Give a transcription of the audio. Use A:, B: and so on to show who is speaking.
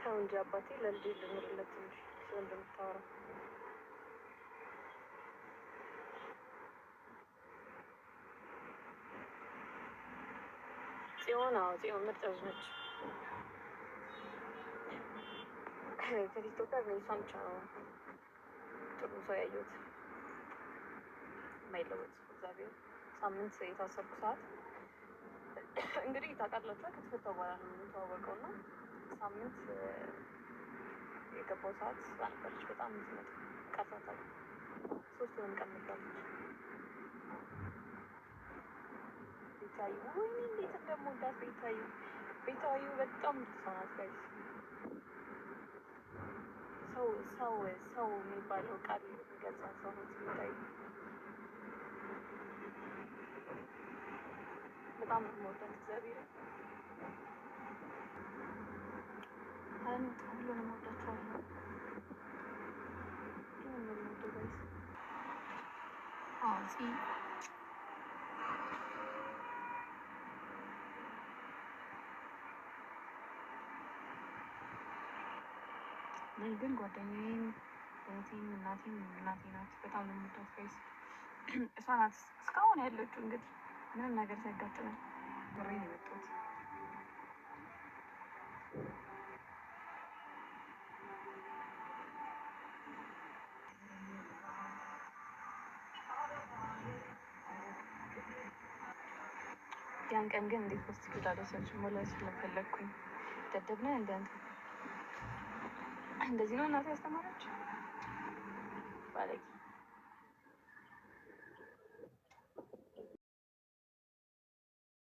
A: ተው እንጂ አባቴ ለልጄ ልኑርለት እንጂ ሰው እንደምታወራው ጽዮን ምርጥ ልጅ ነች። ከቲክቶክ ጋር እሷን ብቻ ነው ጥሩ ሰው ያየሁት የማይለወጥ እግዚአብሔር። ሳምንት የታሰርኩ ሰዓት እንግዲህ ታውቃላችሁ ከተፈታሁ በኋላ ነው የምንተዋወቀው እና ሳምንት የገባው ሰዓት ነበረች በጣም ምትመጣ ቀርታታል። 3 ወር ቀምጣለች። ቤታዩ ወይኔ እንዴት እንደምወዳት ቤታዩ በጣም ሰው ናት ጋይስ። ሰው የሚባለው ቃል የሚገልጻ ሰው ናት ቤታዩ። በጣም የምወዳት እግዚአብሔር አንድ ሁሉንም ወዳቸዋለሁ። ግን ጓደኛዬም እህቴም እናቴም እናቴ ናት። በጣም ነው የምወዳት ጋይስ። እሷ ናት እስካሁን ያለችው እንግዲህ ምንም ነገር ሳይጋጥመን ብሬ ነው የመጣሁት። ያን ቀን ግን እንዴት ሆስፒታል አልወሰድሽም? ወላሂ ስለፈለግኩኝ ደደብ ነህ እንደ አንተ እንደዚህ ነው እናቴ ያስተማረች ባለጌ